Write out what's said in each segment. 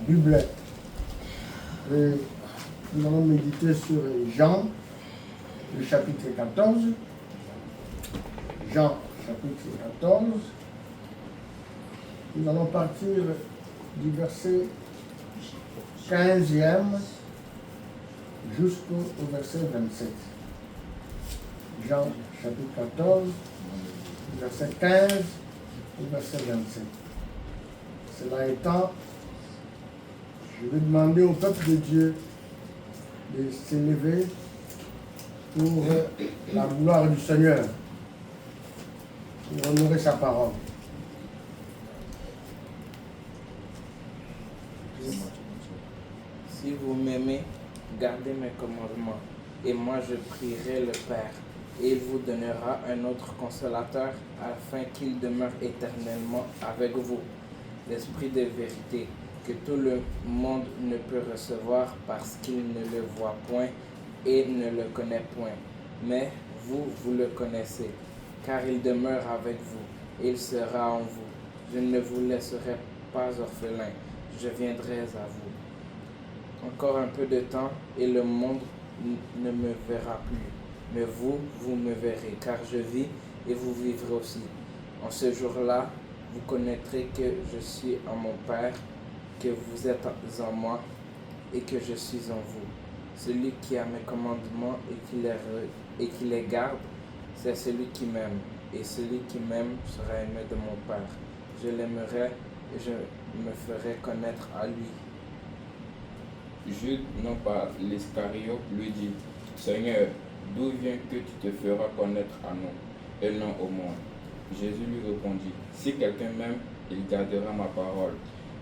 Bible. Et nous allons méditer sur Jean, le chapitre 14. Jean, chapitre 14. Nous allons partir du verset 15e jusqu'au verset 27. Jean, chapitre 14, verset 15 au verset 27. Cela étant, je vais demander au peuple de Dieu de s'élever pour la gloire du Seigneur, pour honorer sa parole. Si vous m'aimez, gardez mes commandements, et moi je prierai le Père, et il vous donnera un autre consolateur, afin qu'il demeure éternellement avec vous, l'Esprit de vérité, que tout le monde ne peut recevoir parce qu'il ne le voit point et ne le connaît point. Mais vous, vous le connaissez, car il demeure avec vous, et il sera en vous. Je ne vous laisserai pas orphelin, je viendrai à vous. Encore un peu de temps, et le monde ne me verra plus. Mais vous, vous me verrez, car je vis, et vous vivrez aussi. En ce jour-là, vous connaîtrez que je suis en mon Père, que vous êtes en moi, et que je suis en vous. Celui qui a mes commandements et qui les garde, c'est celui qui m'aime. Et celui qui m'aime sera aimé de mon Père. Je l'aimerai et je me ferai connaître à lui. Jude, non pas l'Iscariote, lui dit, Seigneur, d'où vient que tu te feras connaître à nous, et non au monde? Jésus lui répondit, si quelqu'un m'aime, il gardera ma parole,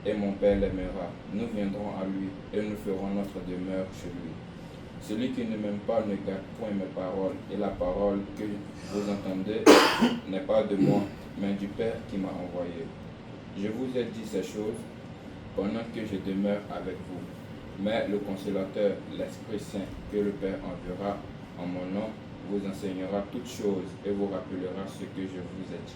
et mon Père l'aimera. Nous viendrons à lui, et nous ferons notre demeure chez lui. Celui qui ne m'aime pas ne garde point mes paroles, et la parole que vous entendez n'est pas de moi, mais du Père qui m'a envoyé. Je vous ai dit ces choses pendant que je demeure avec vous. Mais le consolateur, l'Esprit Saint, que le Père enverra en mon nom, vous enseignera toutes choses et vous rappellera ce que je vous ai dit.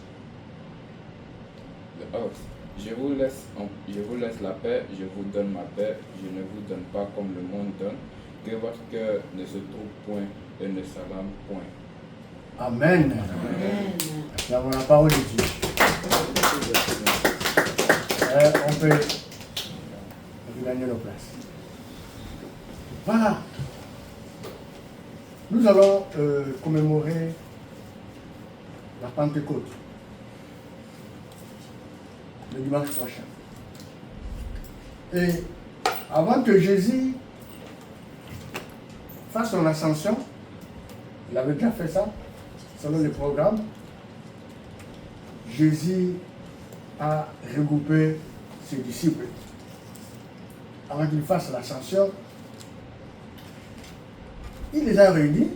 Je vous laisse la paix, je vous donne ma paix, je ne vous donne pas comme le monde donne, que votre cœur ne se trouve point et ne s'alarme point. Amen. Nous avons la parole de Dieu. On peut gagner nos places. Voilà. Nous allons commémorer la Pentecôte le dimanche prochain. Et avant que Jésus fasse son ascension, il avait déjà fait ça, selon le programme, Jésus a regroupé ses disciples. Avant qu'il fasse l'ascension, il les a réunis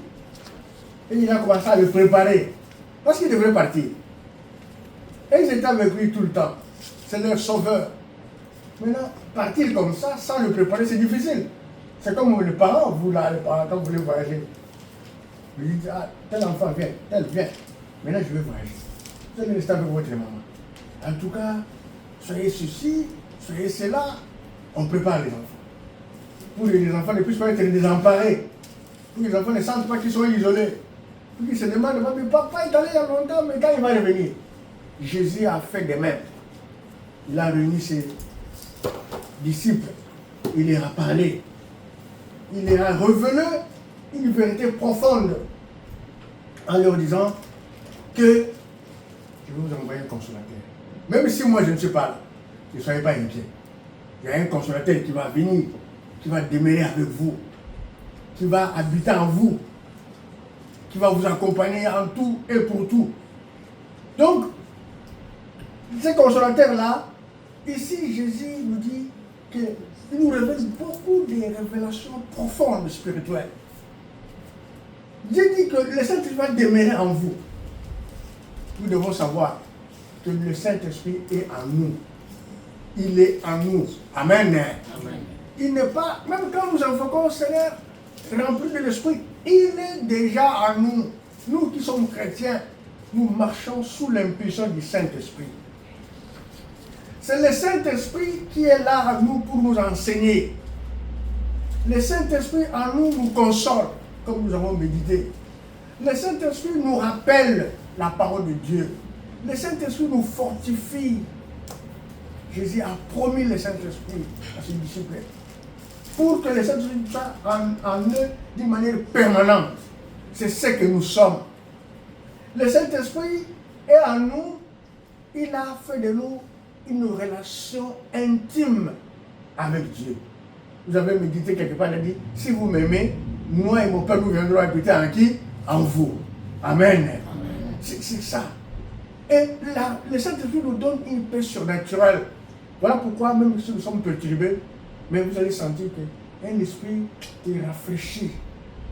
et il a commencé à les préparer parce qu'ils devraient partir. Et ils étaient avec lui tout le temps. C'est leur sauveur. Maintenant, partir comme ça, sans le préparer, c'est difficile. C'est comme les parents, les parents, quand vous voulez voyager. Vous dites, ah, tel enfant vient, tel vient. Maintenant, je vais voyager. Vous allez rester avec votre maman. En tout cas, soyez ceci, soyez cela. On prépare les enfants. Pour que les enfants ne puissent pas être désemparés. Pour que les enfants ne sentent pas qu'ils sont isolés. Pour qu'ils se demandent, mais papa est allé il y a longtemps, mais quand il va revenir? Jésus a fait de même. Il a réuni ses disciples. Il leur a parlé. Il leur a révélé une vérité profonde en leur disant que je vais vous envoyer un consolateur. Même si moi je ne suis pas là, ne soyez pas inquiets. Il y a un consolateur qui va venir, qui va demeurer avec vous, qui va habiter en vous, qui va vous accompagner en tout et pour tout. Donc, ce consolateur-là, ici Jésus nous dit qu'il nous révèle beaucoup de révélations profondes spirituelles. Dieu dit que le Saint-Esprit va demeurer en vous. Nous devons savoir que le Saint-Esprit est en nous. Il est en nous. Amen. Amen. Il n'est pas, même quand nous invoquons le Seigneur, rempli de l'Esprit, il est déjà en nous. Nous qui sommes chrétiens, nous marchons sous l'impulsion du Saint-Esprit. C'est le Saint-Esprit qui est là à nous pour nous enseigner. Le Saint-Esprit en nous nous console, comme nous avons médité. Le Saint-Esprit nous rappelle la parole de Dieu. Le Saint-Esprit nous fortifie. Jésus a promis le Saint-Esprit à ses disciples pour que le Saint-Esprit soit en eux d'une manière permanente. C'est ce que nous sommes. Le Saint-Esprit est en nous. Il a fait de nous une relation intime avec Dieu. Vous avez médité quelque part, il a dit, si vous m'aimez, moi et mon Père nous viendrons habiter en qui? En vous. Amen. C'est ça. Et là, le Saint-Esprit nous donne une paix surnaturelle. Voilà pourquoi, même si nous sommes perturbés, mais vous allez sentir qu'un esprit te rafraîchit,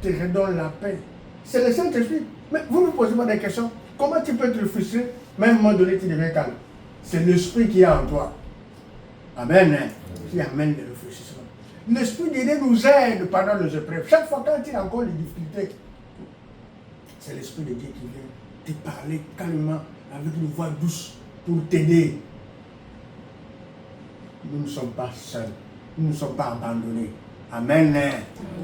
te redonne la paix. C'est le Saint-Esprit. Mais vous me posez pas des questions. Comment tu peux te frustrer, même à un moment donné, tu deviens calme. C'est l'esprit qui est en toi. Amen. Qui amène le réfléchissement. L'esprit de Dieu nous aide pendant les épreuves. Chaque fois quand il y a encore des difficultés, c'est l'esprit de Dieu qui vient te parler calmement, avec une voix douce, pour t'aider. Nous ne sommes pas seuls. Nous ne sommes pas abandonnés. Amen.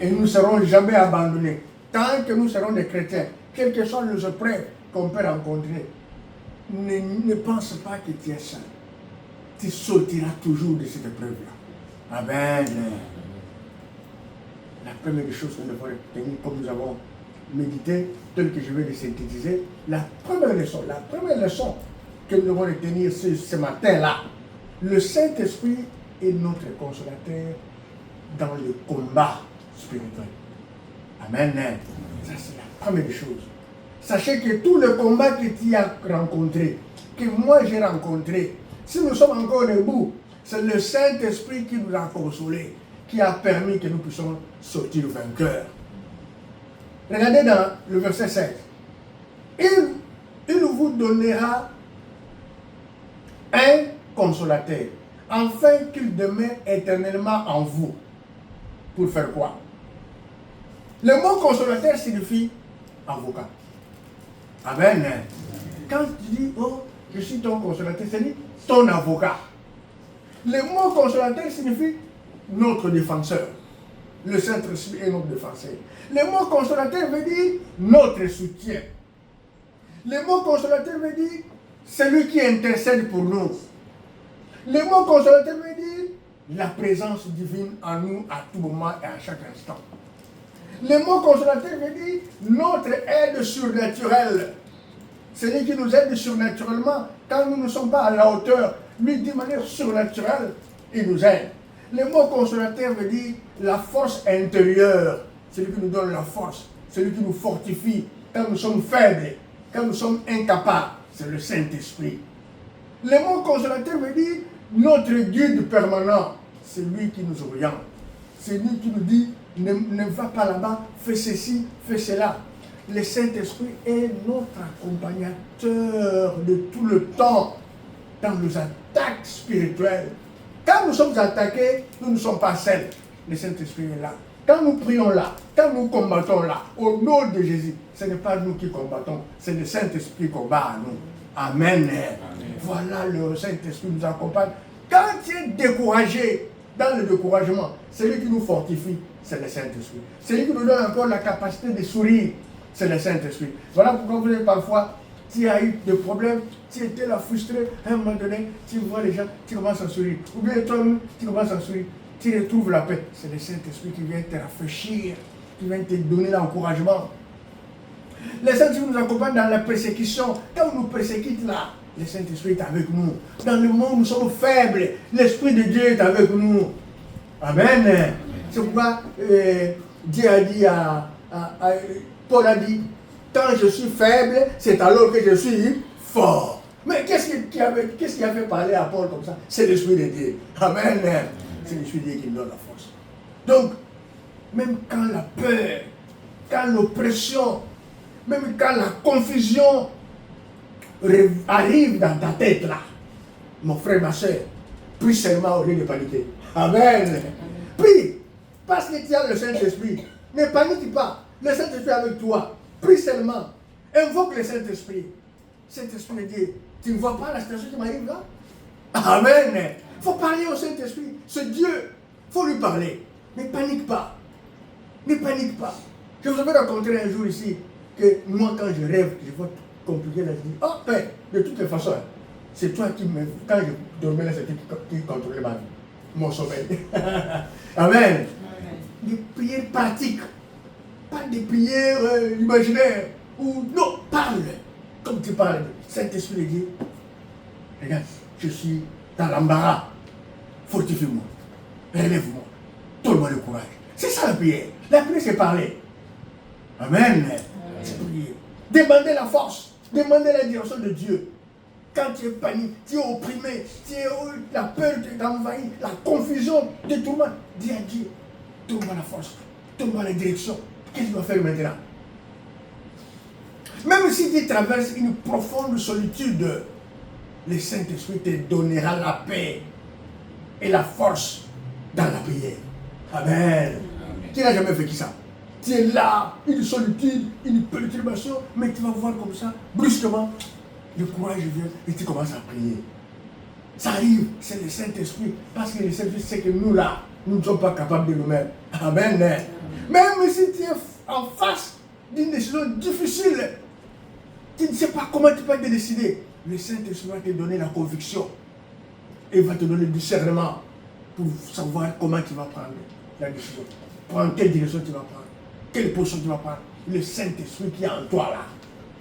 Et nous ne serons jamais abandonnés. Tant que nous serons des chrétiens, quelles que soient les épreuves qu'on peut rencontrer, ne pense pas que tu es seul. Tu sortiras toujours de cette épreuve-là. Amen. La première chose que nous devons retenir, comme nous avons médité, telle que je vais le synthétiser, la première leçon que nous devons retenir ce matin-là, le Saint-Esprit est notre consolateur dans le combat spirituel. Amen. Ça, c'est la première chose. Sachez que tout le combat que tu as rencontré, que moi j'ai rencontré, si nous sommes encore debout, c'est le Saint-Esprit qui nous a consolés, qui a permis que nous puissions sortir vainqueurs. Regardez dans le verset 16. Il vous donnera un consolateur, afin qu'il demeure éternellement en vous. Pour faire quoi? Le mot consolateur signifie avocat. Amen. Quand tu dis, oh, je suis ton consolateur, c'est ton avocat. Le mot consolateur signifie notre défenseur. Le Saint-Esprit est notre défenseur. Le mot consolateur veut dire notre soutien. Le mot consolateur veut dire celui qui intercède pour nous. Le mot consolateur veut dire la présence divine en nous à tout moment et à chaque instant. Le mot consolateur veut dire notre aide surnaturelle. Celui qui nous aide surnaturellement quand nous ne sommes pas à la hauteur, lui d'une manière surnaturelle, il nous aide. Le mot consolateur veut dire la force intérieure, celui qui nous donne la force, celui qui nous fortifie quand nous sommes faibles, quand nous sommes incapables, c'est le Saint-Esprit. Le mot consolateur veut dire notre guide permanent, c'est lui qui nous oriente, c'est lui qui nous dit ne va pas là-bas, fais ceci, fais cela. Le Saint-Esprit est notre accompagnateur de tout le temps dans nos attaques spirituelles. Quand nous sommes attaqués, nous ne sommes pas seuls. Le Saint-Esprit est là. Quand nous prions là, quand nous combattons là, au nom de Jésus, ce n'est pas nous qui combattons, c'est le Saint-Esprit qui combat à nous. Amen. Voilà, le Saint-Esprit nous accompagne. Quand tu es découragé, dans le découragement, celui qui nous fortifie, c'est le Saint-Esprit. Celui qui nous donne encore la capacité de sourire, c'est le Saint-Esprit. Voilà pourquoi vous avez parfois, tu as eu des problèmes, tu étais là frustré, à un moment donné, tu vois les gens, tu commences à sourire. Ou bien toi-même, tu commences à sourire. Tu retrouves la paix. C'est le Saint-Esprit qui vient te rafraîchir, qui vient te donner l'encouragement. Le Saint-Esprit nous accompagne dans la persécution. Quand on nous persécute là, le Saint-Esprit est avec nous. Dans le monde où nous sommes faibles, l'Esprit de Dieu est avec nous. Amen. C'est pourquoi Dieu a dit Paul a dit, quand je suis faible, c'est alors que je suis fort. Mais qu'est-ce qui a fait parler à Paul comme ça? C'est l'Esprit de Dieu. Amen. C'est l'Esprit de Dieu qui nous donne la force. Donc, même quand la peur, quand l'oppression, même quand la confusion arrive dans ta tête là, mon frère, ma soeur, prie seulement au lieu de paniquer. Amen. Prie, parce que tu as le Saint-Esprit. Ne panique pas. Le Saint-Esprit est avec toi. Prie seulement. Invoque le Saint-Esprit. Saint-Esprit me dit, tu ne vois pas la situation qui m'arrive là? Amen. Il faut parler au Saint-Esprit. Ce Dieu, il faut lui parler. Ne panique pas. Ne panique pas. Je vous avais raconté un jour ici que moi, quand je rêve, je vois compliqué, là, je dis, oh Père, de toutes les façons, c'est toi qui me... Quand je dormais là, c'est toi qui contrôlait ma vie, mon sommeil. Amen. Des prières pratiques. Pas des prières imaginaires. Ou non, parle. Comme tu parles. Saint-Esprit dit, regarde, je suis dans l'embarras. Fortifie-moi. Relève-moi. Donne-moi le courage. C'est ça la prière. La prière, c'est parler. Amen. C'est prier. Demandez la force. Demandez la direction de Dieu. Quand tu es panique, tu es opprimé, la peur t'envahit, la confusion te tourmente, dis à Dieu, donne-moi la force, donne-moi la direction. Qu'est-ce que tu dois faire maintenant? Même si tu traverses une profonde solitude, le Saint-Esprit te donnera la paix et la force dans la prière. Amen. Qui n'a jamais fait ça? Tu es là, une solitude, une perturbation, mais tu vas voir comme ça, brusquement, le courage vient et tu commences à prier. Ça arrive, c'est le Saint-Esprit, parce que le Saint-Esprit sait que nous là, nous ne sommes pas capables de nous-mêmes. Amen. Même si tu es en face d'une décision difficile, tu ne sais pas comment tu peux te décider, le Saint-Esprit va te donner la conviction et va te donner le discernement pour savoir comment tu vas prendre la décision. Prendre quelle direction tu vas prendre, quelle position tu vas prendre. Le Saint-Esprit qui est en toi là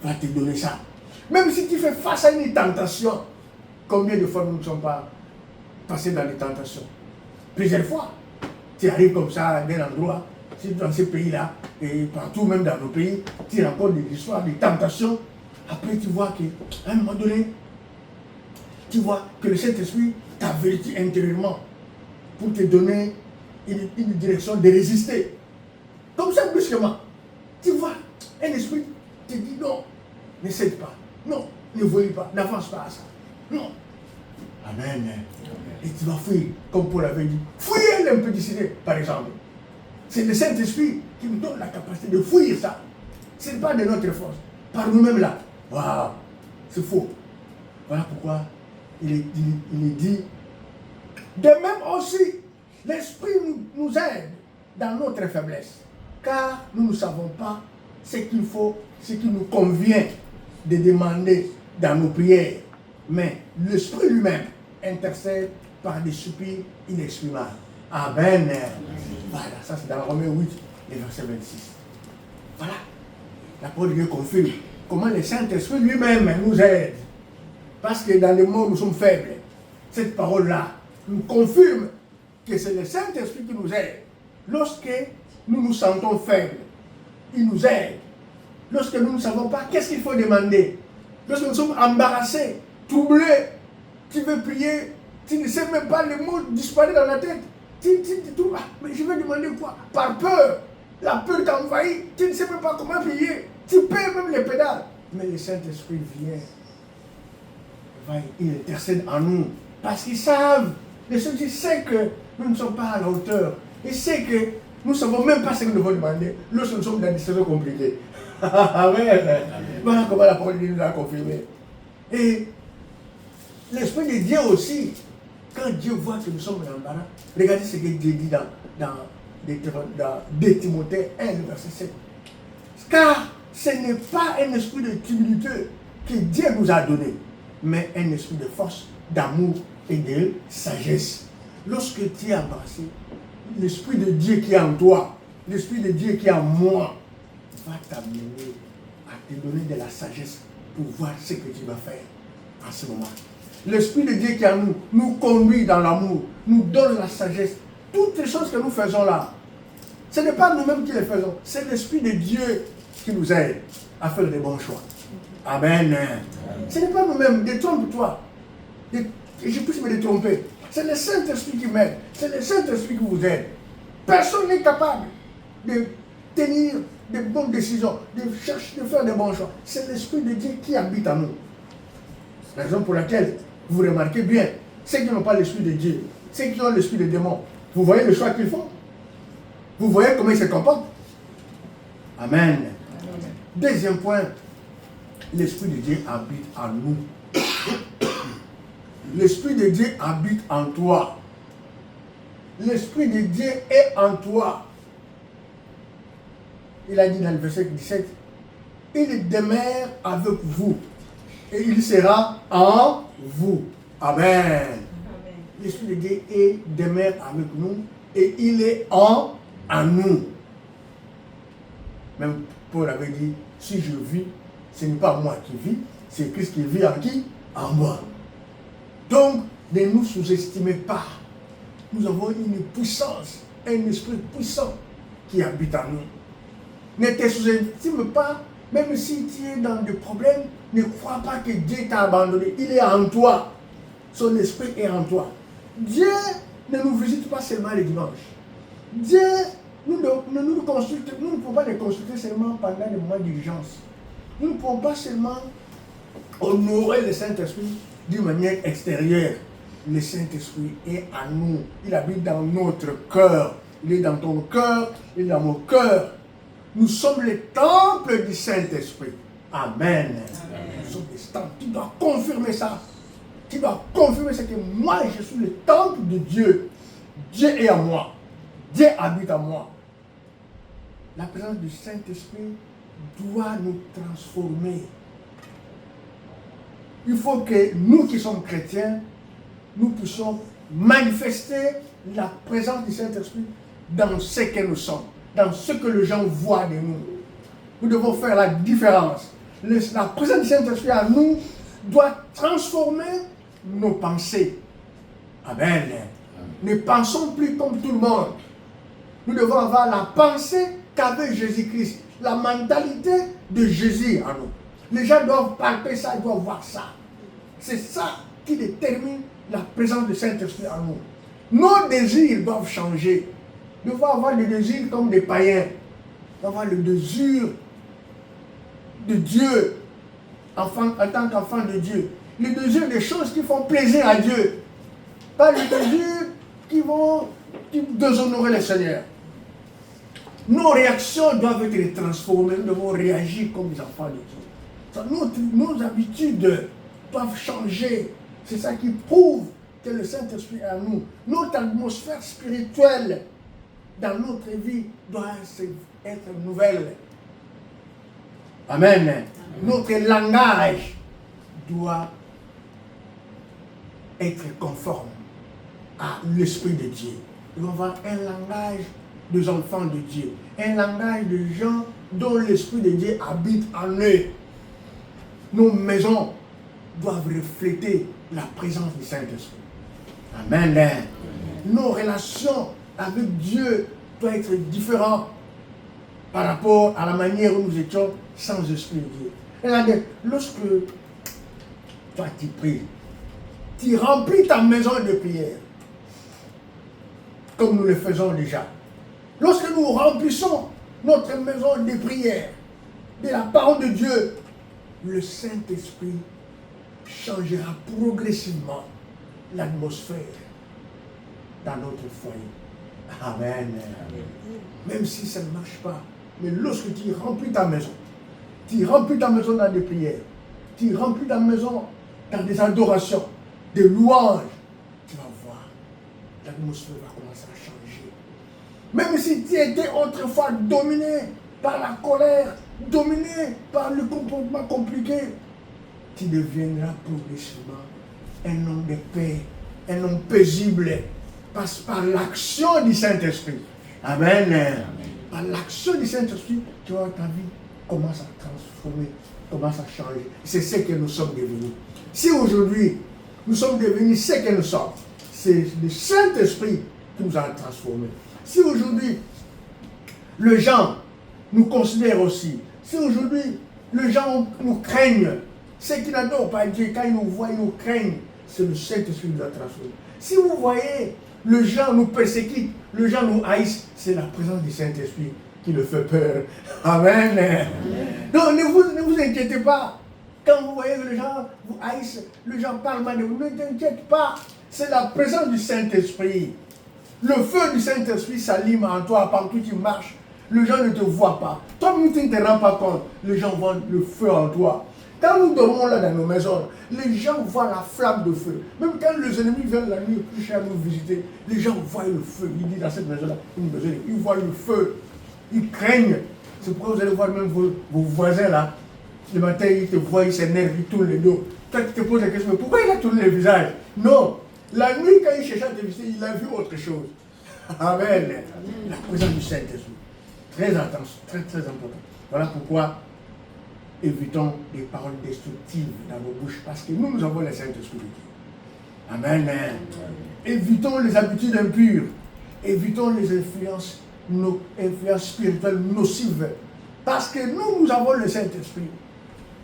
va te donner ça. Même si tu fais face à une tentation, combien de fois nous ne sommes pas passés dans les tentations? Plusieurs fois. Tu arrives comme ça d'un endroit, dans ces pays-là, et partout, même dans nos pays, tu rencontres des histoires, des tentations. Après, tu vois qu'à un moment donné, tu vois que le Saint-Esprit t'avertit intérieurement pour te donner une direction de résister. Comme ça, brusquement. Tu vois, un esprit te dit non, ne cède pas. Non, ne voyez pas, n'avance pas à ça. Non. Amen. Et tu vas fuir, comme Paul avait dit. Fouiller l'impudicité, par exemple. C'est le Saint-Esprit qui nous donne la capacité de fuir ça. Ce n'est pas de notre force. Par nous-mêmes là. Waouh, c'est faux. Voilà pourquoi il est dit. De même aussi, l'Esprit nous aide dans notre faiblesse. Car nous ne savons pas ce qu'il faut, ce qui nous convient de demander dans nos prières. Mais l'Esprit lui-même intercède par des soupirs inexprimables. Amen. Voilà, ça c'est dans Romains 8, et verset 26. Voilà. La parole de Dieu confirme comment le Saint-Esprit lui-même nous aide. Parce que dans le monde où nous sommes faibles, cette parole-là nous confirme que c'est le Saint-Esprit qui nous aide. Lorsque nous nous sentons faibles, il nous aide. Lorsque nous ne savons pas qu'est-ce qu'il faut demander, lorsque nous sommes embarrassés, troublés, tu veux prier, tu ne sais même pas, le mot disparaît dans la tête. Tu trouves, mais je vais demander quoi? Par peur, la peur t'envahit, tu ne sais même pas comment prier, tu perds même les pédales. Mais le Saint-Esprit vient, il intercède en nous, parce qu'ils savent, le Saint-Esprit sait que nous ne sommes pas à la hauteur, il sait que nous ne savons même pas ce que nous devons demander, lorsque nous sommes dans des situations compliquées. Amen. Voilà comment la parole de Dieu nous a confirmé. Et l'Esprit de Dieu aussi, quand Dieu voit que nous sommes dans l'embarras, regardez ce que Dieu dit dans 2 Timothée 1, verset 7. Car ce n'est pas un esprit de timidité que Dieu nous a donné, mais un esprit de force, d'amour et de sagesse. Lorsque tu es embrassé, l'Esprit de Dieu qui est en toi, l'Esprit de Dieu qui est en moi, va t'amener à te donner de la sagesse pour voir ce que tu vas faire en ce moment. L'Esprit de Dieu qui est en nous, nous conduit dans l'amour, nous donne la sagesse. Toutes les choses que nous faisons là, ce n'est pas nous-mêmes qui les faisons, c'est l'Esprit de Dieu qui nous aide à faire des bons choix. Amen. Ce n'est pas nous-mêmes, détrompe-toi. Je puisse me détromper. C'est le Saint-Esprit qui m'aide, c'est le Saint-Esprit qui vous aide. Personne n'est capable de tenir de bonnes décisions, de chercher, de faire des bons choix. C'est l'Esprit de Dieu qui habite en nous. La raison pour laquelle vous remarquez bien, ceux qui n'ont pas l'Esprit de Dieu, ceux qui ont l'Esprit de démon, vous voyez le choix qu'ils font? Vous voyez comment ils se comportent? Amen. Deuxième point, l'Esprit de Dieu habite en nous. L'Esprit de Dieu habite en toi. L'Esprit de Dieu est en toi. Il a dit dans le verset 17, il demeure avec vous et il sera en vous. Amen. L'Esprit de Dieu demeure avec nous et il est en nous. Même Paul avait dit, si je vis, ce n'est pas moi qui vis, c'est Christ qui vit en qui? En moi. Donc, ne nous sous-estimez pas. Nous avons une puissance, un esprit puissant qui habite en nous. Ne te sous-estime pas, même si tu es dans des problèmes, ne crois pas que Dieu t'a abandonné. Il est en toi. Son esprit est en toi. Dieu ne nous visite pas seulement les dimanches. Dieu nous ne pouvons pas les consulter seulement pendant les moments d'urgence. Nous ne pouvons pas seulement honorer le Saint-Esprit d'une manière extérieure. Le Saint-Esprit est en nous. Il habite dans notre cœur. Il est dans ton cœur, il est dans mon cœur. Nous sommes le temple du Saint-Esprit. Amen. Nous sommes les temples. Tu dois confirmer ça. Tu dois confirmer ce que moi, je suis le temple de Dieu. Dieu est en moi. Dieu habite en moi. La présence du Saint-Esprit doit nous transformer. Il faut que nous qui sommes chrétiens, nous puissions manifester la présence du Saint-Esprit dans ce que nous sommes, dans ce que les gens voient de nous. Nous devons faire la différence. La présence du Saint-Esprit à nous doit transformer nos pensées. Amen. Ne pensons plus comme tout le monde. Nous devons avoir la pensée qu'avait Jésus-Christ, la mentalité de Jésus en nous. Les gens doivent palper ça, ils doivent voir ça. C'est ça qui détermine la présence du Saint-Esprit en nous. Nos désirs doivent changer. Nous devons avoir des désirs comme des païens. Nous devons avoir le désir de Dieu en tant qu'enfant de Dieu. Le désir des choses qui font plaisir à Dieu. Pas les désirs qui vont déshonorer le Seigneur. Nos réactions doivent être transformées. Nous devons réagir comme des enfants de Dieu. Nos habitudes doivent changer. C'est ça qui prouve que le Saint-Esprit est en nous. Notre atmosphère spirituelle dans notre vie doit être nouvelle. Amen. Amen. Notre langage doit être conforme à l'Esprit de Dieu. Nous devons avoir un langage des enfants de Dieu, un langage de gens dont l'Esprit de Dieu habite en eux. Nos maisons doivent refléter la présence du Saint-Esprit. Amen. Amen. Nos relations avec Dieu doivent être différentes par rapport à la manière où nous étions sans Esprit de Dieu. Regardez, lorsque toi tu pries, tu remplis ta maison de prière, comme nous le faisons déjà. Lorsque nous remplissons notre maison de prière, de la parole de Dieu, le Saint-Esprit changera progressivement l'atmosphère dans notre foyer. Amen. Même si ça ne marche pas, mais lorsque tu remplis ta maison dans des prières, tu remplis ta maison dans des adorations, des louanges, tu vas voir, l'atmosphère va commencer à changer. Même si tu étais autrefois dominé par la colère, dominé par le comportement compliqué, tu deviendras progressivement un homme de paix, un homme paisible, par l'action du Saint-Esprit. Amen. Amen. Par l'action du Saint-Esprit, tu vois, ta vie commence à transformer, commence à changer. C'est ce que nous sommes devenus. Si aujourd'hui, nous sommes devenus ce que nous sommes, c'est le Saint-Esprit qui nous a transformés. Si aujourd'hui, les gens nous considèrent aussi, si aujourd'hui, les gens nous craignent, ceux qui n'adorent pas Dieu, quand ils nous voient, ils nous craignent, c'est le Saint-Esprit qui nous a transformés. Si vous voyez, les gens nous persécutent, les gens nous haïssent, c'est la présence du Saint-Esprit qui le fait peur. Amen. Amen. Donc ne vous inquiétez pas. Quand vous voyez que les gens vous haïssent, les gens parlent mal de vous, ne t'inquiète pas. C'est la présence du Saint-Esprit. Le feu du Saint-Esprit s'allume en toi partout où tu marches. Les gens ne te voient pas. Toi-même, tu ne te rends pas compte. Les gens voient le feu en toi. Quand nous dormons là dans nos maisons, les gens voient la flamme de feu. Même quand les ennemis viennent la nuit coucher à nous visiter, les gens voient le feu. Ils disent dans cette maison-là, ils voient le feu. Ils craignent. C'est pourquoi vous allez voir même vos voisins là. Le matin, ils te voient, ils s'énervent, ils tournent le dos. Quand tu te poses la question, pourquoi il a tourné le visage? Non. La nuit, quand il cherchait à te visiter, il a vu autre chose. Amen. La présence du Saint-Esprit. Très attention, très très important. Voilà pourquoi évitons des paroles destructives dans nos bouches, parce que nous avons le Saint-Esprit. Amen. Évitons les habitudes impures. Évitons les influences spirituelles nocives. Parce que nous avons le Saint-Esprit.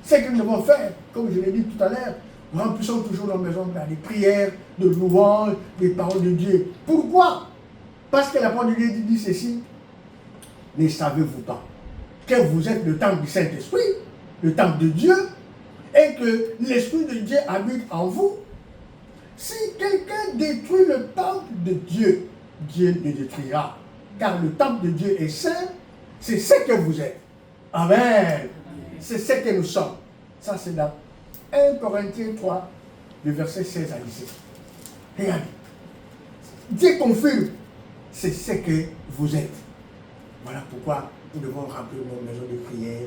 Ce que nous devons faire, comme je l'ai dit tout à l'heure, remplissons toujours nos maisons des prières, de louanges, des paroles de Dieu. Pourquoi? Parce que la parole de Dieu dit ceci. Ne savez-vous pas que vous êtes le temple du Saint-Esprit, le temple de Dieu, et que l'Esprit de Dieu habite en vous? Si quelqu'un détruit le temple de Dieu, Dieu le détruira. Car le temple de Dieu est saint, c'est ce que vous êtes. Amen. C'est ce que nous sommes. Ça, c'est dans 1 Corinthiens 3, le verset 16 à 17. Regardez. Dieu confirme, c'est ce que vous êtes. Voilà pourquoi nous devons remplir nos maisons de prière.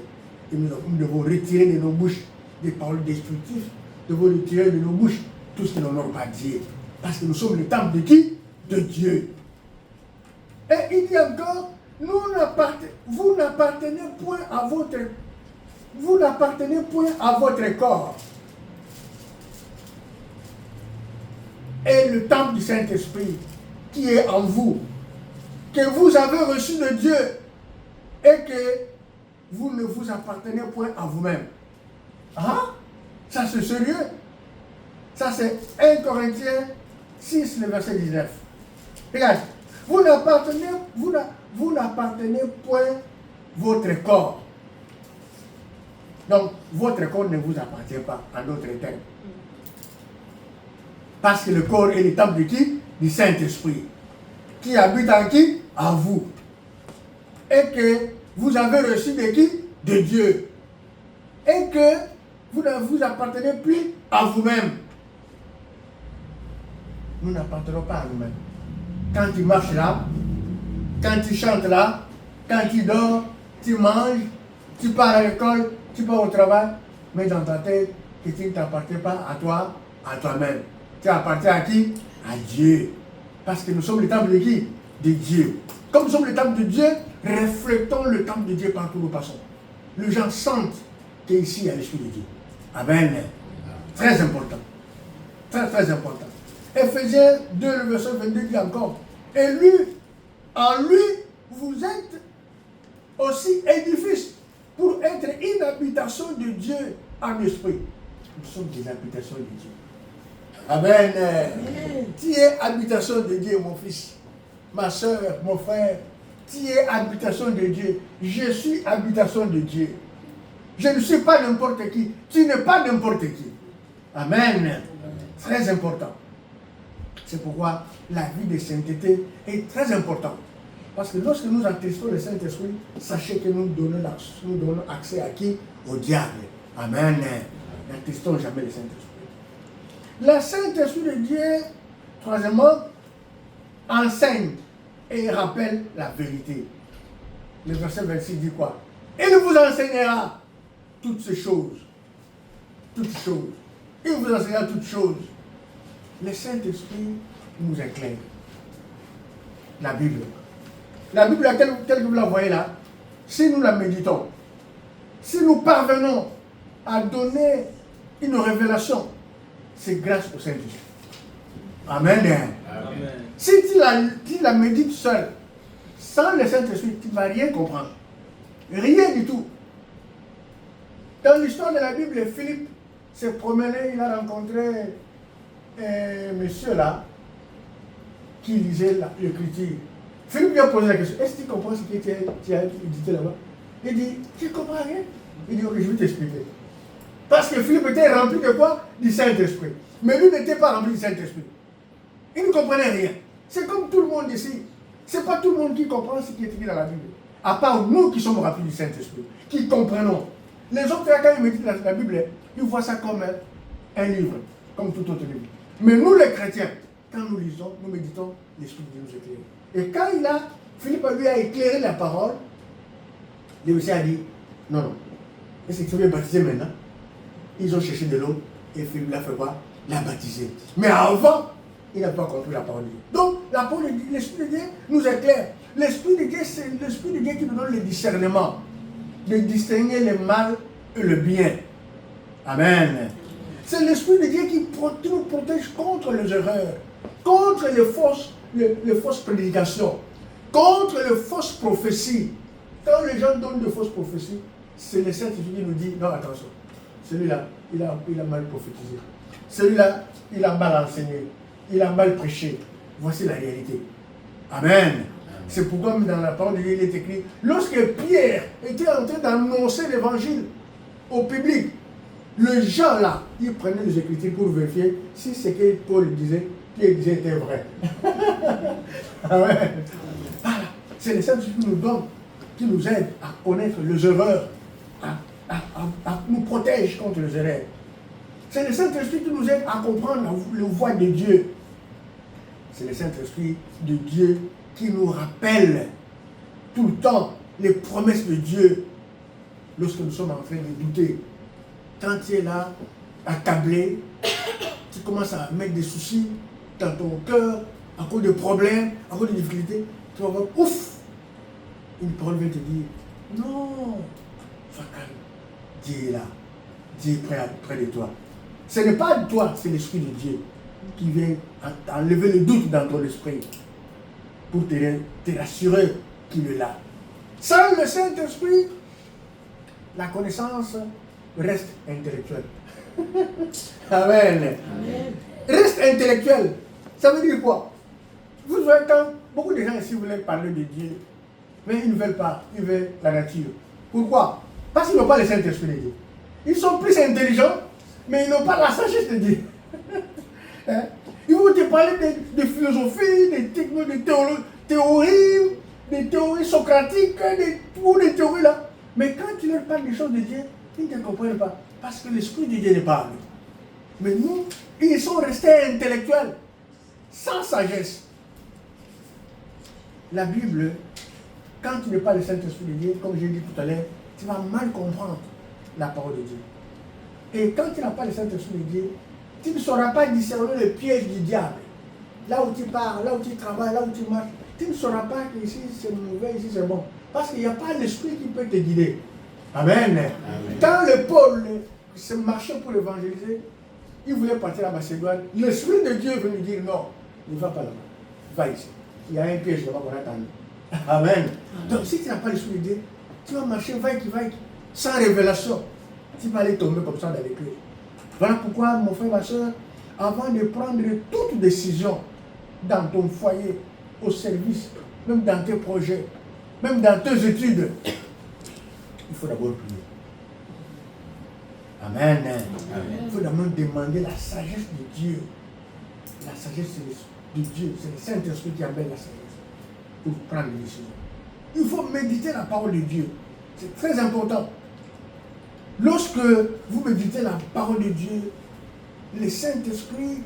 Et nous devons retirer de nos bouches des paroles destructives. Nous devons retirer de nos bouches tout ce qui n'honore pas Dieu. Parce que nous sommes le temple de qui? De Dieu. Et il dit encore, vous n'appartenez point à votre corps. Et le temple du Saint-Esprit qui est en vous, que vous avez reçu de Dieu, et que vous ne vous appartenez point à vous-même. Ah, ça c'est sérieux. Ça c'est 1 Corinthiens 6, le verset 19. Regarde, vous n'appartenez point votre corps. Donc, votre corps ne vous appartient pas, en d'autres termes. Parce que le corps est le temple de qui? Du Saint-Esprit. Qui habite en qui? En vous. Et que vous avez reçu de qui? De Dieu. Et que vous ne vous appartenez plus à vous-même. Nous n'appartenons pas à nous-mêmes. Quand tu marches là, quand tu chantes là, quand tu dors, tu manges, tu pars à l'école, tu pars au travail, mais dans ta tête, que tu ne t'appartiens pas à toi, à toi-même. Tu appartiens à qui? À Dieu. Parce que nous sommes le temple de qui? De Dieu. Comme nous sommes le temple de Dieu, reflétons le temple de Dieu partout où nous passons. Les gens sentent qu'ici il y a l'Esprit de Dieu. Amen. Très important. Très très important. Ephésiens 2, le verset 22 dit encore, et lui, en lui, vous êtes aussi édifice pour être une habitation de Dieu en esprit. Nous sommes des habitations de Dieu. Amen. Tu es habitation de Dieu, mon fils, ma soeur, mon frère. Tu es habitation de Dieu. Je suis habitation de Dieu. Je ne suis pas n'importe qui. Tu n'es pas n'importe qui. Amen. Très important. C'est pourquoi la vie de sainteté est très importante. Parce que lorsque nous attestons le Saint-Esprit, sachez que nous donnons accès à qui? Au diable. Amen. N'attestons jamais le Saint-Esprit. Le Saint-Esprit de Dieu, troisièmement, enseigne et rappelle la vérité. Le verset 26 dit quoi? Il vous enseignera toutes ces choses. Toutes choses. Il vous enseignera toutes choses. Le Saint-Esprit nous éclaire. La Bible. La Bible, telle que vous la voyez là, si nous la méditons, si nous parvenons à donner une révélation, c'est grâce au Saint-Esprit. Amen. Amen. Si tu la médites seul, sans le Saint-Esprit, tu ne vas rien comprendre. Rien du tout. Dans l'histoire de la Bible, Philippe s'est promené, il a rencontré un monsieur là, qui lisait l'écriture. Philippe lui a posé la question, est-ce que tu comprends ce que tu as édité là-bas? Il dit, tu ne comprends rien? Il dit, ok, je vais t'expliquer. Parce que Philippe était rempli de quoi? Du Saint-Esprit. Mais lui n'était pas rempli du Saint-Esprit. Il ne comprenait rien. C'est comme tout le monde ici. Ce n'est pas tout le monde qui comprend ce qui est écrit dans la Bible. À part nous qui sommes remplis du Saint-Esprit, qui comprenons. Les autres, quand ils méditent la Bible, ils voient ça comme un livre, comme tout autre livre. Mais nous, les chrétiens, quand nous lisons, nous méditons, l'Esprit de Dieu nous éclaire. Et quand Philippe lui a éclairé la parole, le Messie a dit, non. Et c'est que tu veux baptiser maintenant. Ils ont cherché de l'eau et Philippe l'a fait quoi? L'a baptisé. Mais avant, il n'a pas compris la parole de Dieu. Donc, la parole de Dieu, l'Esprit de Dieu nous éclaire. L'Esprit de Dieu, c'est l'Esprit de Dieu qui nous donne le discernement, de distinguer le mal et le bien. Amen. C'est l'Esprit de Dieu qui nous protège contre les erreurs, contre les fausses prédications, contre les fausses prophéties. Quand les gens donnent de fausses prophéties, c'est le Saint-Esprit qui nous dit, non, attention, celui-là, il a mal prophétisé. Celui-là, il a mal enseigné. Il a mal prêché. Voici la réalité. Amen. C'est pourquoi dans la parole de Dieu, il est écrit, lorsque Pierre était en train d'annoncer l'évangile au public, les gens là, ils prenaient les Écritures pour vérifier si ce que Paul disait, Pierre disait était vrai. Amen. Voilà. C'est le Saint-Esprit qui nous donne, qui nous aide à connaître les erreurs, à nous protège contre les erreurs. C'est le Saint-Esprit qui nous aide à comprendre la voix de Dieu. C'est le Saint-Esprit de Dieu qui nous rappelle tout le temps les promesses de Dieu lorsque nous sommes en train de douter. Quand tu es là, accablé, tu commences à mettre des soucis dans ton cœur, à cause de problèmes, à cause de difficultés, tu vas voir, ouf, une parole vient te dire, non, sois calme, Dieu est là, Dieu est près de toi. Ce n'est pas toi, c'est l'Esprit de Dieu qui vient enlever le doute dans ton esprit pour te rassurer qu'il est là. Sans le Saint-Esprit, la connaissance reste intellectuelle. Amen. Amen. Reste intellectuelle. Ça veut dire quoi? Vous voyez, quand beaucoup de gens ici voulaient parler de Dieu, mais ils ne veulent pas, ils veulent la nature. Pourquoi? Parce qu'ils n'ont pas le Saint-Esprit de Dieu. Ils sont plus intelligents, mais ils n'ont pas la sagesse de Dieu. Hein? Ils vont te parler de philosophie, des théories socratiques, des théories là. Mais quand tu leur parles des choses de Dieu, ils ne te comprennent pas. Parce que l'Esprit de Dieu n'est pas avec. Mais nous, ils sont restés intellectuels, sans sagesse. La Bible, quand tu n'es pas le Saint-Esprit de Dieu, comme j'ai dit tout à l'heure, tu vas mal comprendre la parole de Dieu. Et quand tu n'as pas le Saint-Esprit de Dieu, tu ne sauras pas discerner le piège du diable. Là où tu pars, là où tu travailles, là où tu marches, tu ne sauras pas que ici c'est mauvais, ici c'est bon. Parce qu'il n'y a pas l'Esprit qui peut te guider. Amen. Amen. Quand le Paul se marchait pour évangéliser, il voulait partir à Macédoine. L'Esprit de Dieu veut lui dire non, ne va pas là-bas. Va ici. Il y a un piège là-bas qu'on attend. Amen. Amen. Donc si tu n'as pas l'Esprit de Dieu, tu vas marcher vaille, sans révélation. Tu vas aller tomber comme ça dans les pièges. Voilà pourquoi, mon frère, ma soeur, avant de prendre toute décision dans ton foyer, au service, même dans tes projets, même dans tes études, il faut d'abord prier. Amen. Amen. Il faut d'abord demander la sagesse de Dieu. La sagesse de Dieu, c'est le Saint-Esprit qui amène la sagesse pour prendre des décisions. Il faut méditer la parole de Dieu. C'est très important. Lorsque vous méditez la parole de Dieu, le Saint-Esprit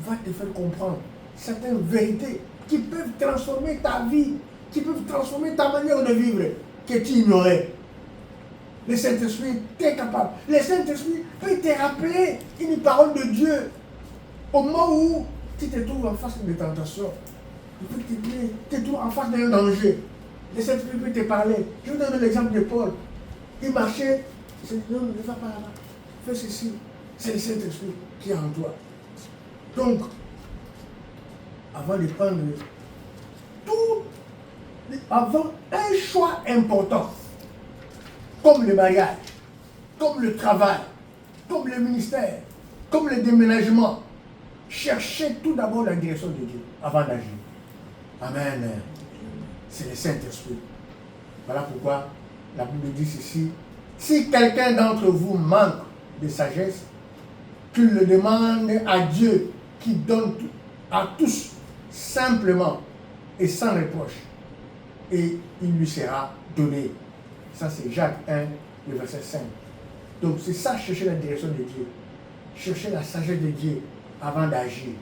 va te faire comprendre certaines vérités qui peuvent transformer ta vie, qui peuvent transformer ta manière de vivre, que tu ignorais. Le Saint-Esprit est capable. Le Saint-Esprit peut te rappeler une parole de Dieu au moment où tu te trouves en face d'une tentation. Tu te trouves en face d'un danger. Le Saint-Esprit peut te parler. Je vous donne l'exemple de Paul. Il marchait. Il dit non, ne va pas là-bas. Fais ceci. C'est le Saint-Esprit qui est en toi. Donc, avant de prendre avant un choix important, comme le mariage, comme le travail, comme le ministère, comme le déménagement, cherchez tout d'abord la direction de Dieu avant d'agir. Amen. C'est le Saint-Esprit. Voilà pourquoi la Bible dit ceci. Si quelqu'un d'entre vous manque de sagesse, qu'il le demande à Dieu qui donne à tous simplement et sans reproche, et il lui sera donné. Ça c'est Jacques 1, le verset 5. Donc c'est ça, chercher la direction de Dieu. Chercher la sagesse de Dieu avant d'agir.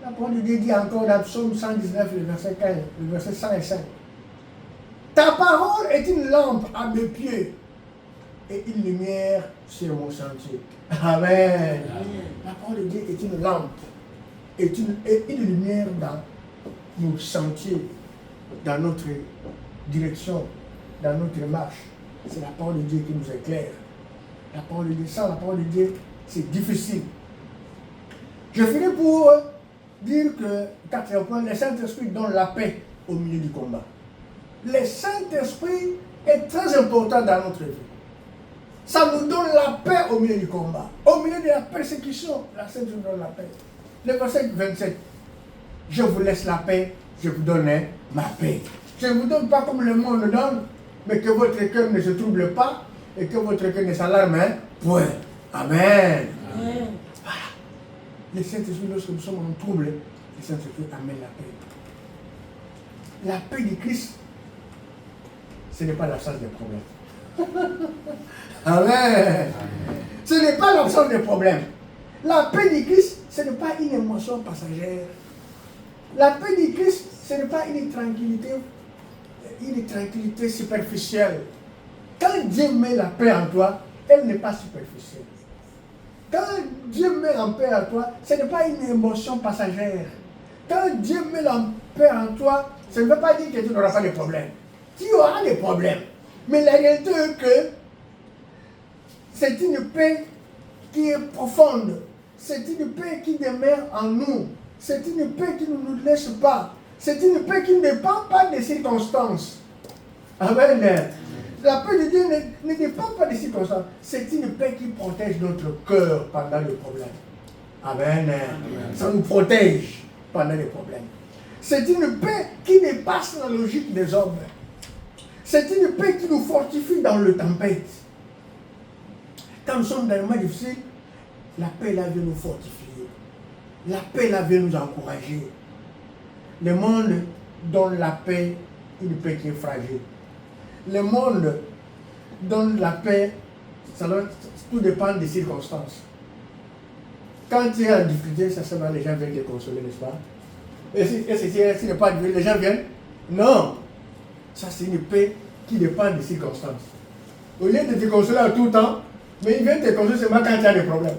La parole de Dieu dit encore dans Psaume 119, le verset 15, le verset 105. Ta parole est une lampe à mes pieds et une lumière sur mon sentier. Amen. La parole de Dieu est une lampe et une lumière dans nos sentiers, dans notre direction, dans notre marche. C'est la parole de Dieu qui nous éclaire. La parole de Dieu, sans la parole de Dieu, c'est difficile. Je finis pour dire que, quatrième point, le Saint-Esprit donne la paix au milieu du combat. Le Saint-Esprit est très important dans notre vie. Ça nous donne la paix au milieu du combat. Au milieu de la persécution, la Saint-Esprit donne la paix. Le verset 27. Je vous laisse la paix, je vous donne ma paix. Je ne vous donne pas comme le monde donne, mais que votre cœur ne se trouble pas et que votre cœur ne s'alarme point. Amen. Amen. Voilà. Le Saint-Esprit, lorsque nous sommes en trouble, le Saint-Esprit amène la paix. La paix du Christ, ce n'est pas l'absence des problèmes. Amen. Ce n'est pas l'absence des problèmes. La paix du Christ, ce n'est pas une émotion passagère. La paix du Christ, ce n'est pas une tranquillité superficielle. Quand Dieu met la paix en toi, elle n'est pas superficielle. Quand Dieu met la paix en toi, ce n'est pas une émotion passagère. Quand Dieu met la paix en toi, ça ne veut pas dire que tu n'auras pas de problèmes. Tu auras des problèmes. Mais la réalité est que c'est une paix qui est profonde. C'est une paix qui demeure en nous. C'est une paix qui ne nous laisse pas. C'est une paix qui ne dépend pas des circonstances. Amen. La paix de Dieu ne dépend pas des circonstances. C'est une paix qui protège notre cœur pendant les problèmes. Amen. Ça nous protège pendant les problèmes. C'est une paix qui dépasse la logique des hommes. C'est une paix qui nous fortifie dans le tempête. Quand nous sommes dans un moment difficile, la paix là vient nous fortifier. La paix là vient nous encourager. Le monde donne la paix, une paix qui est fragile. Le monde donne la paix, tout dépend des circonstances. Quand tu es en difficulté, ça se va, les gens viennent te consoler, n'est-ce pas? Et si n'est pas difficile, les gens viennent? Non! Ça, c'est une paix qui dépend des circonstances. Au lieu de te consoler à tout temps, mais ils viennent te consoler seulement quand tu as des problèmes.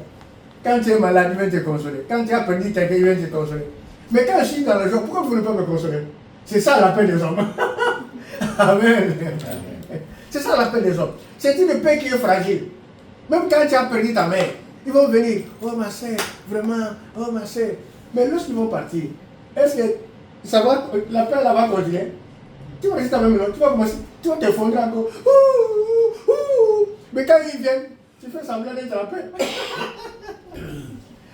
Quand tu es malade, ils viennent te consoler. Quand tu as perdu quelqu'un, ils viennent te consoler. Mais quand je suis dans la joie, pourquoi vous ne pouvez pas me consoler? C'est ça la paix des hommes. Amen. C'est ça la paix des hommes. C'est une paix qui est fragile. Même quand tu as perdu ta mère, ils vont venir. Oh ma soeur, vraiment, oh ma soeur. Mais lorsqu'ils vont partir, est-ce que ça va, la paix là va continuer? Tu vas rester ta même, tu vas commencer, tu vas t'effondrer encore. Mais quand ils viennent, tu fais semblant d'être en paix.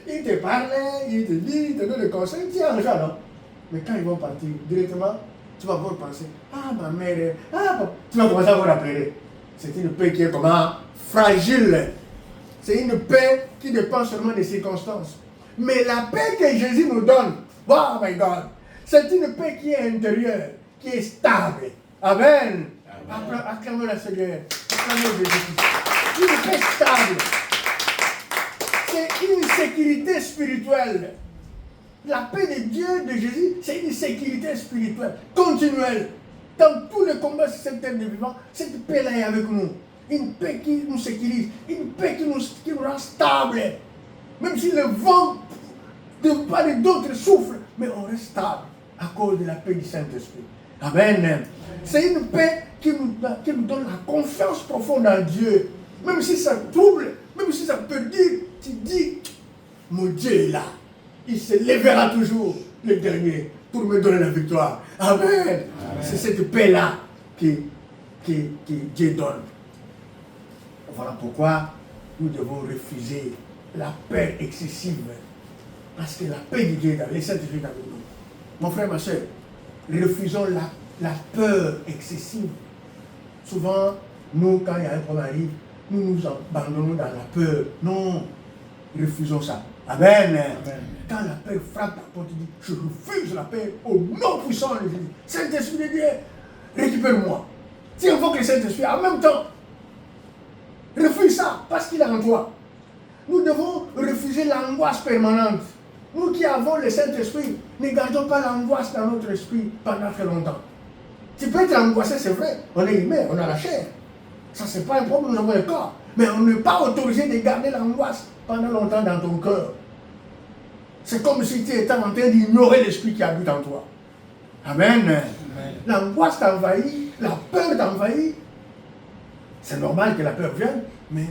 Ils te parlent, ils te disent, ils te donnent des conseils, tu es en joie, non? Mais quand ils vont partir, directement, tu vas voir penser, ah ma mère, ah bon. Tu vas commencer à vous rappeler. C'est une paix qui est comment? Fragile. C'est une paix qui dépend seulement des circonstances. Mais la paix que Jésus nous donne, oh my God, c'est une paix qui est intérieure, qui est stable. Amen. Acclamons le Seigneur. Acclamons Jésus. Une paix stable. C'est une sécurité spirituelle. La paix de Dieu, de Jésus, c'est une sécurité spirituelle, continuelle. Dans tous les combats sur cette terre de vivant, cette paix-là est avec nous. Une paix qui nous sécurise, une paix qui nous rend stable. Même si le vent de part et d'autre souffle, mais on reste stable à cause de la paix du Saint-Esprit. Amen. C'est une paix qui nous donne la confiance profonde en Dieu. Même si ça trouble, même si ça peut dire, tu dis, mon Dieu est là. Il se lèvera toujours le dernier pour me donner la victoire. Amen. Amen. C'est cette paix-là que Dieu donne. Voilà pourquoi nous devons refuser la paix excessive. Parce que la paix de Dieu est dans les Saint-Esprit avec nous. Mon frère, ma soeur, refusons la peur excessive. Souvent, nous, quand il y a un problème arrive, nous nous abandonnons dans la peur. Non, refusons ça. Amen. Amen. Quand la paix frappe la porte, tu dis, je refuse la paix au nom puissant de Jésus. Saint-Esprit de Dieu, récupère-moi. Tu invoques le Saint-Esprit en même temps. Refuse ça parce qu'il est en toi. Nous devons refuser l'angoisse permanente. Nous qui avons le Saint-Esprit, ne gardons pas l'angoisse dans notre esprit pendant très longtemps. Tu peux être angoissé, c'est vrai. On est humain, on a la chair. Ça, c'est pas un problème, nous avons le corps. Mais on n'est pas autorisé de garder l'angoisse pendant longtemps dans ton cœur. C'est comme si tu étais en train d'ignorer l'esprit qui habite en toi. Amen. Amen. L'angoisse t'envahit, la peur t'envahit. C'est normal que la peur vienne, mais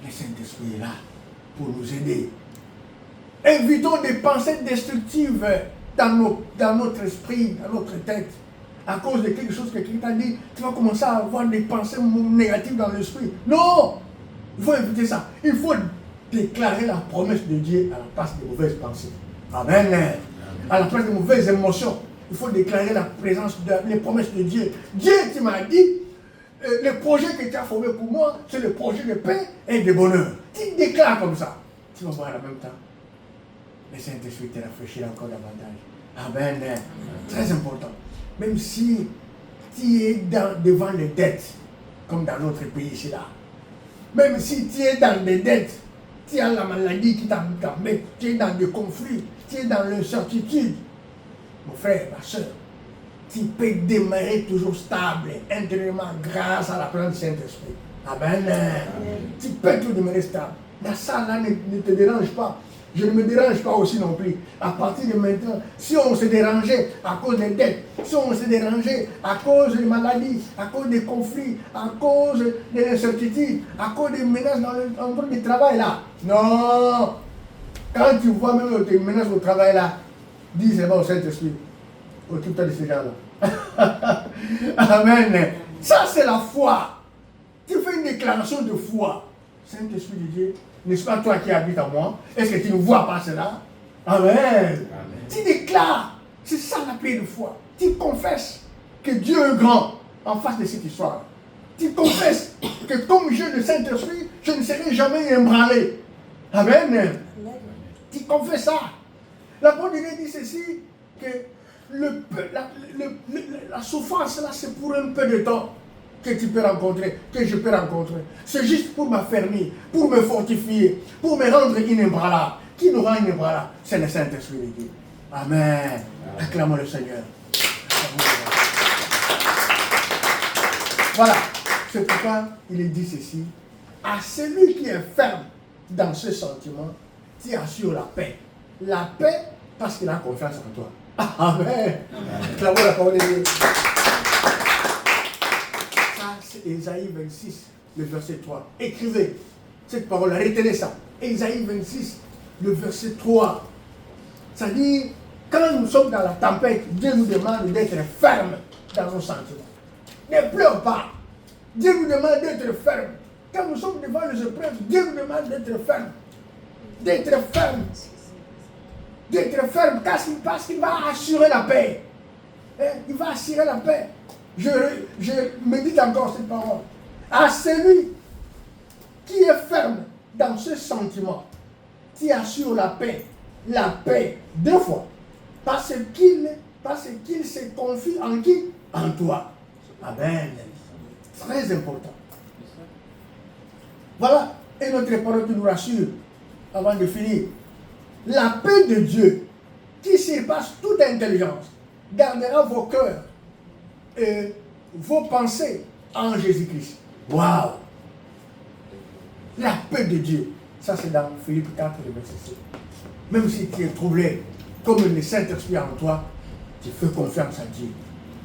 le Saint-Esprit est là pour nous aider. Évitons des pensées destructives dans notre esprit, dans notre tête. À cause de quelque chose que quelqu'un t'a dit, tu vas commencer à avoir des pensées négatives dans l'esprit. Non! Il faut éviter ça. Il faut déclarer la promesse de Dieu à la place des mauvaises pensées. Amen. Amen. À la place des mauvaises émotions. Il faut déclarer la présence des promesses de Dieu. Dieu, tu m'as dit, le projet que tu as formé pour moi, c'est le projet de paix et de bonheur. Tu déclares comme ça. Tu vas voir en même temps. Le Saint-Esprit te rafraîchira encore davantage. Amen. Amen. Très important. Même si tu es devant les dettes, comme dans notre pays ici là. Même si tu es dans des dettes, tu as la maladie qui t'embête, tu es dans des conflits, tu es dans l'incertitude. Mon frère, ma soeur, tu peux demeurer toujours stable, intérieurement, grâce à la présence du Saint-Esprit. Amen. Tu peux toujours demeurer stable. Dans ça là, ne te dérange pas. Je ne me dérange pas aussi non plus. À partir de maintenant, si on se dérangeait à cause des dettes, si on se dérangeait à cause des maladies, à cause des conflits, à cause de l'incertitude, à cause des menaces dans l'endroit du travail là. Non! Quand tu vois même des menaces au travail là, dis seulement au Saint-Esprit, occupe-toi de ces gens-là. Amen. Ça c'est la foi. Tu fais une déclaration de foi. Saint-Esprit de Dieu, n'est-ce pas toi qui habites en moi? Est-ce que tu ne vois pas cela? Amen. Amen. Tu déclares. C'est ça la paix de foi. Tu confesses que Dieu est grand en face de cette histoire. Tu confesses que comme j'ai le Saint-Esprit, je ne serai jamais ébranlé. Amen. Amen. Tu confesses ça. La parole de Dieu dit ceci, que la souffrance là, c'est pour un peu de temps. Que tu peux rencontrer, que je peux rencontrer. C'est juste pour m'affermir, pour me fortifier, pour me rendre inébranlable. Qui nous rend inébranlable? C'est le Saint-Esprit de Dieu. Amen. Acclamons le Seigneur. Voilà. C'est pourquoi il est dit ceci. À celui qui est ferme dans ce sentiment, tu assures la paix. La paix parce qu'il a confiance en toi. Amen. Acclamons la parole de Dieu. Ésaïe 26, le verset 3. Écrivez cette parole, retenez ça. Ésaïe 26, le verset 3. Ça dit, quand nous sommes dans la tempête, Dieu nous demande d'être ferme dans nos sentiments. Ne pleure pas. Dieu nous demande d'être ferme. Quand nous sommes devant les épreuves, Dieu nous demande d'être ferme. D'être ferme. D'être ferme parce qu'il va assurer la paix. Il va assurer la paix. Je médite encore cette parole. À celui qui est ferme dans ce sentiment, qui assure la paix deux fois, parce qu'il se confie en qui? En toi. Amen. Très important. Voilà, et notre parole qui nous rassure, avant de finir. La paix de Dieu, qui surpasse toute intelligence, gardera vos cœurs et vos pensées en Jésus-Christ. Waouh! La paix de Dieu. Ça, c'est dans Philippiens 4, verset 7. Même si tu es troublé, comme le Saint-Esprit en toi, tu fais confiance à Dieu.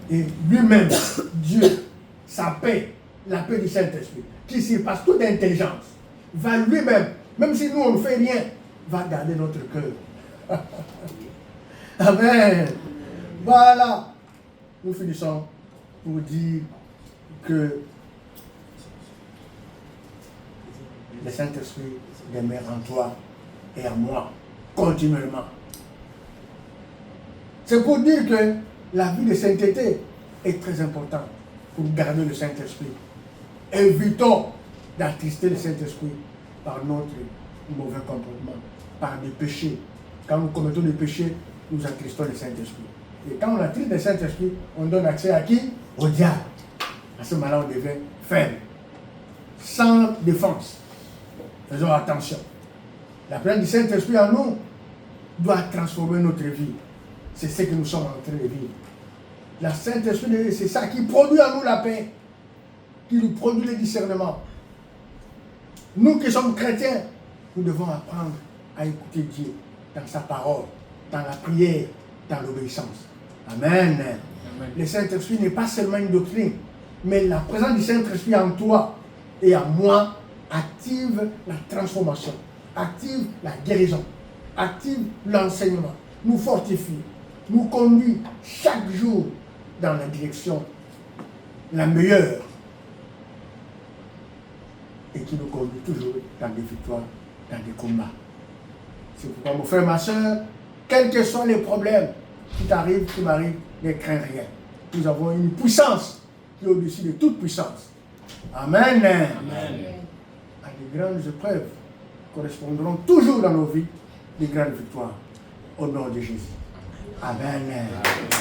Et lui-même, Dieu, sa paix, la paix du Saint-Esprit, qui surpasse toute intelligence, va lui-même, même si nous on ne fait rien, va garder notre cœur. Amen. Voilà. Nous finissons pour dire que le Saint-Esprit demeure en toi et en moi continuellement. C'est pour dire que la vie de sainteté est très importante pour garder le Saint-Esprit. Évitons d'attrister le Saint-Esprit par notre mauvais comportement, par des péchés. Quand nous commettons des péchés, nous attristons le Saint-Esprit. Et quand on attriste le Saint-Esprit, on donne accès à qui? Au diable. À ce moment-là, on devient faible. sans défense. Faisons attention. La présence du Saint-Esprit en nous doit transformer notre vie. C'est ce que nous sommes en train de vivre. La Saint-Esprit, c'est ça qui produit en nous la paix, qui nous produit le discernement. Nous qui sommes chrétiens, nous devons apprendre à écouter Dieu dans sa parole, dans la prière, dans l'obéissance. Amen. Amen. Le Saint-Esprit n'est pas seulement une doctrine, mais la présence du Saint-Esprit en toi et en moi active la transformation, active la guérison, active l'enseignement, nous fortifie, nous conduit chaque jour dans la direction la meilleure et qui nous conduit toujours dans des victoires, dans des combats. C'est pourquoi, mon frère, ma soeur, quels que soient les problèmes qui t'arrivent, qui m'arrivent, ne crains rien. Nous avons une puissance qui est au-dessus de toute puissance. Amen. Amen. À des grandes épreuves correspondront toujours dans nos vies des grandes victoires. Au nom de Jésus. Amen. Amen.